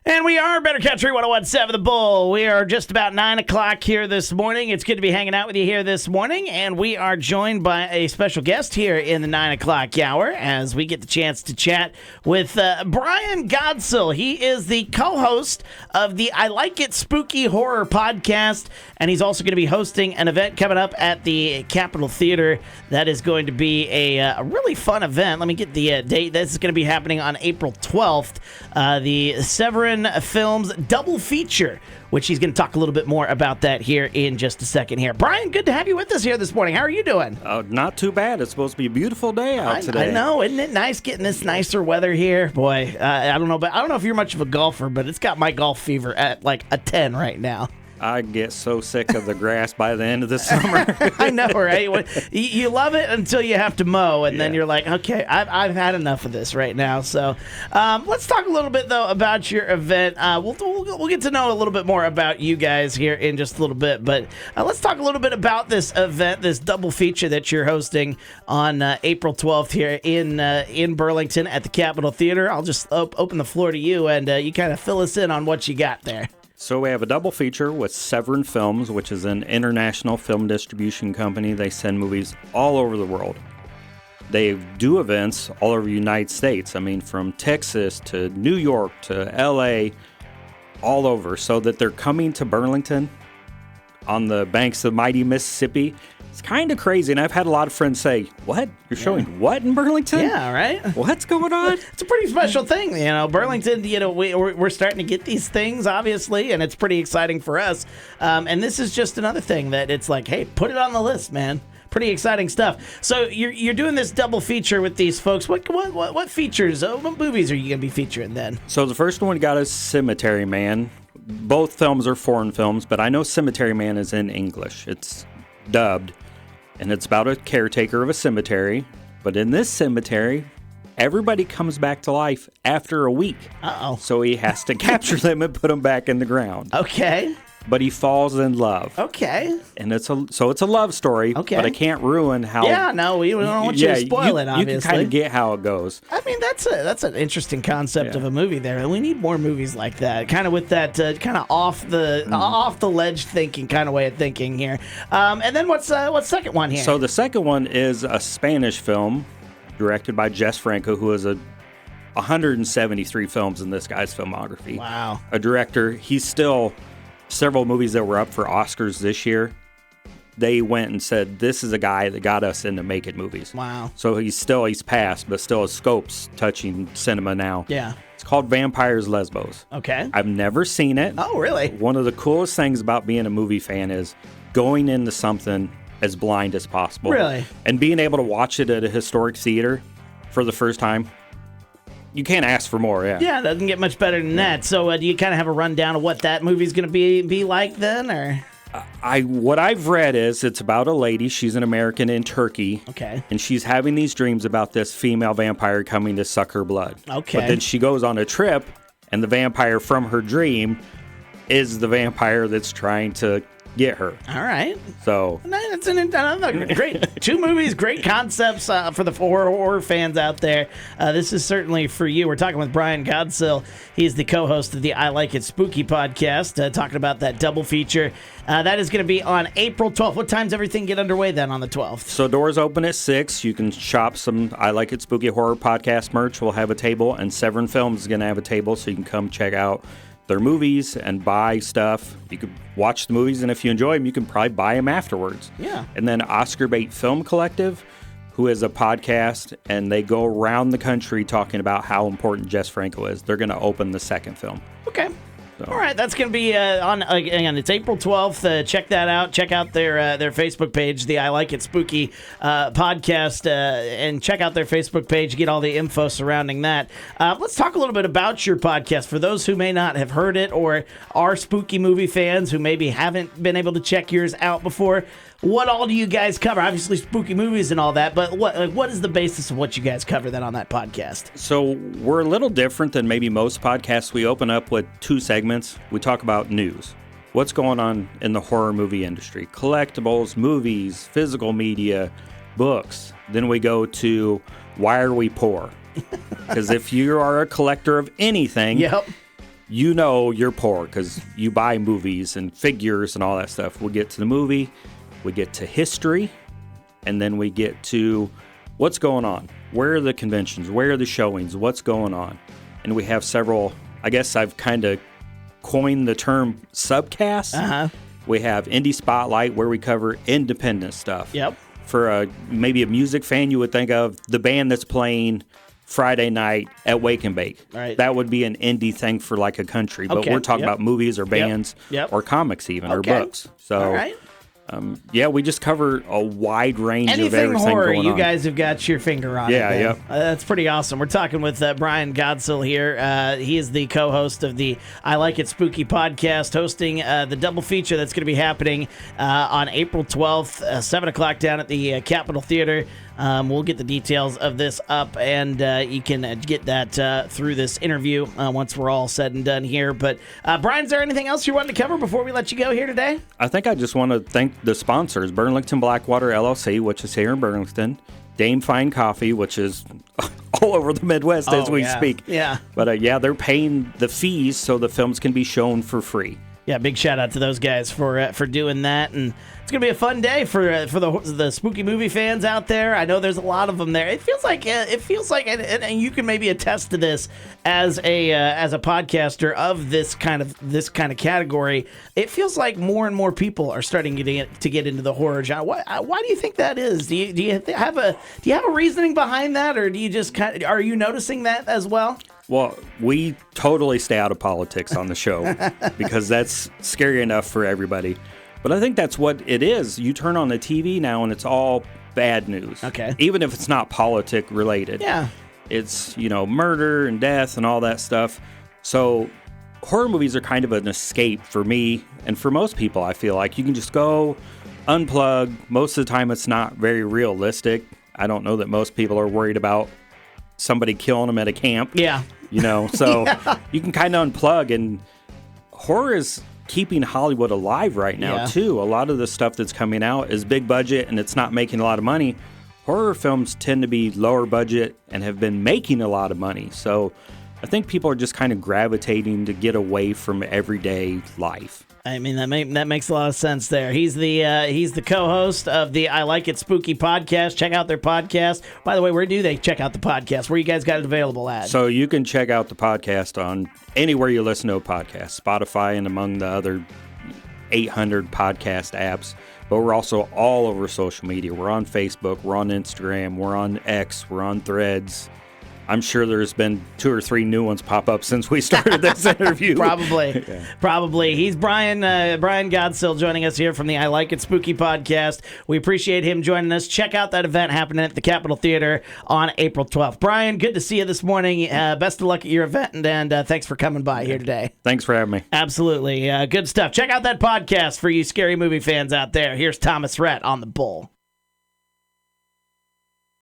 And we are Better Country 101.7 The Bull. We are just about 9 o'clock here this morning. It's good to be hanging out with you here this morning. And we are joined by a special guest here in the 9 o'clock hour as we get the chance to chat with Brian Godsil. He is the co-host of the I Like It Spooky Horror podcast. And he's also going to be hosting an event coming up at the Capitol Theater. That is going to be a really fun event. Let me get the date. This is going to be happening on April 12th. The Severin Films double feature, which he's going to talk a little bit more about that here in just a second here. Brian, good to have you with us here this morning. How are you doing? Not too bad. It's supposed to be a beautiful day out today. I know. Isn't it nice getting this nicer weather here? Boy, I don't know, but I don't know if you're much of a golfer, but it's got my golf fever at like a 10 right now. I get so sick of the grass by the end of the summer. I know, right? You love it until you have to mow, and then you're like, okay, I've had enough of this right now. So let's talk a little bit, though, about your event. We'll get to know a little bit more about you guys here in just a little bit, but let's talk a little bit about this event, this double feature that you're hosting on April 12th here in Burlington at the Capitol Theater. I'll just open the floor to you, and you kind of fill us in on what you got there. So we have a double feature with Severin Films, which is an international film distribution company. They send movies all over the world. They do events all over the United States. I mean, from Texas to New York to L.A., all over. So that they're coming to Burlington on the banks of the mighty Mississippi. It's kind of crazy, and I've had a lot of friends say, what? You're showing what in Burlington? Yeah, right? What's going on? It's a pretty special thing, Burlington, we're starting to get these things, obviously, and it's pretty exciting for us. And this is just another thing that it's like, hey, put it on the list, man. Pretty exciting stuff. So you're doing this double feature with these folks. What features, what movies are you going to be featuring then? So the first one we got is Cemetery Man. Both films are foreign films, but I know Cemetery Man is in English. It's dubbed. And it's about a caretaker of a cemetery. But in this cemetery, everybody comes back to life after a week. Uh-oh. So he has to capture them and put them back in the ground. Okay. But he falls in love. Okay. And it's a love story. Okay. But I can't ruin how... Yeah, no, we don't want you to spoil it, obviously. You can kind of get how it goes. I mean, that's an interesting concept of a movie there. We need more movies like that, kind of with that kind of off the ledge thinking kind of way of thinking here. And then what's second one here? So the second one is a Spanish film directed by Jess Franco, who has 173 films in this guy's filmography. Wow. A director. He's still... Several movies that were up for Oscars this year, they went and said, this is a guy that got us into making movies. Wow. So he's passed, but still his scope's touching cinema now. Yeah. It's called Vampires Lesbos. Okay. I've never seen it. Oh, really? One of the coolest things about being a movie fan is going into something as blind as possible. Really? And being able to watch it at a historic theater for the first time. You can't ask for more, yeah. Yeah, it doesn't get much better than that. So do you kind of have a rundown of what that movie's going to be like then, or? What I've read is it's about a lady. She's an American in Turkey. Okay. And she's having these dreams about this female vampire coming to suck her blood. Okay. But then she goes on a trip, and the vampire from her dream is the vampire that's trying to get her. All right. So that's another great two movies, great concepts for the horror fans out there. This is certainly for you. We're talking with Brian Godsil. He's the co-host of the I Like It Spooky podcast, talking about that double feature. That is going to be on April 12th. What time's everything get underway then on the 12th? So doors open at 6. You can shop some I Like It Spooky Horror podcast merch. We'll have a table, and Severin Films is going to have a table, so you can come check out their movies and buy stuff. You could watch the movies, and if you enjoy them, you can probably buy them afterwards. Yeah. And then Oscar Bait Film Collective, who is a podcast, and they go around the country talking about how important Jess Franco is. They're going to open the second film. Okay. So. All right, that's going to be on again. It's April 12th. Check that out. Check out their Facebook page, the I Like It Spooky podcast, and check out their Facebook page. Get all the info surrounding that. Let's talk a little bit about your podcast for those who may not have heard it or are spooky movie fans who maybe haven't been able to check yours out before. What all do you guys cover? Obviously, spooky movies and all that, but what is the basis of what you guys cover then on that podcast? So we're a little different than maybe most podcasts. We open up with 2 segments. We talk about news. What's going on in the horror movie industry? Collectibles, movies, physical media, books. Then we go to why are we poor? Because if you are a collector of anything, Yep. you know you're poor because you buy movies and figures and all that stuff. We get to the movie, we get to history, and then we get to what's going on. Where are the conventions? Where are the showings? What's going on? And we have several, I guess I've kind of coined the term subcasts. Uh-huh. We have Indie Spotlight, where we cover independent stuff. Yep. For maybe a music fan, you would think of the band that's playing Friday night at Wake and Bake. Right. That would be an indie thing for like a country. But we're talking about movies or bands or comics even or books. So, all right. We just cover a wide range of everything horror, going on. you guys have got your finger on it. Yeah. That's pretty awesome. We're talking with Brian Godsil here. He is the co-host of the I Like It Spooky podcast, hosting the double feature that's going to be happening on April 12th, 7 o'clock down at the Capitol Theater. We'll get the details of this up, and you can get that through this interview once we're all said and done here. But, Brian, is there anything else you wanted to cover before we let you go here today? I think I just want to thank the sponsors, Burlington Blackwater LLC, which is here in Burlington, Dame Fine Coffee, which is all over the Midwest as we speak. Yeah. But, they're paying the fees so the films can be shown for free. Yeah, big shout out to those guys for doing that, and it's gonna be a fun day for the spooky movie fans out there. I know there's a lot of them there. It feels like, and you can maybe attest to this as a podcaster of this kind of category. It feels like more and more people are starting to get into the horror genre. Why do you think that is? Do you have a reasoning behind that, or do you just are you noticing that as well? Well, we totally stay out of politics on the show because that's scary enough for everybody. But I think that's what it is. You turn on the TV now and it's all bad news. Okay. Even if it's not politic related. Yeah. It's, murder and death and all that stuff. So horror movies are kind of an escape for me and for most people. I feel like you can just go unplug. Most of the time it's not very realistic. I don't know that most people are worried about somebody killing them at a camp. Yeah. So you can kind of unplug, and horror is keeping Hollywood alive right now, too. A lot of the stuff that's coming out is big budget, and it's not making a lot of money. Horror films tend to be lower budget and have been making a lot of money. So I think people are just kind of gravitating to get away from everyday life. I mean, that makes a lot of sense there. He's the co-host of the I Like It Spooky podcast. Check out their podcast. By the way, where do they check out the podcast? Where you guys got it available at? So you can check out the podcast on anywhere you listen to a podcast, Spotify and among the other 800 podcast apps. But we're also all over social media. We're on Facebook, we're on Instagram, we're on X, we're on Threads. I'm sure there's been 2 or 3 new ones pop up since we started this interview. Probably. He's Brian Godsil joining us here from the I Like It Spooky podcast. We appreciate him joining us. Check out that event happening at the Capitol Theater on April 12th. Brian, good to see you this morning. Best of luck at your event, and thanks for coming by here today. Thanks for having me. Absolutely. Good stuff. Check out that podcast for you scary movie fans out there. Here's Thomas Rhett on The Bull.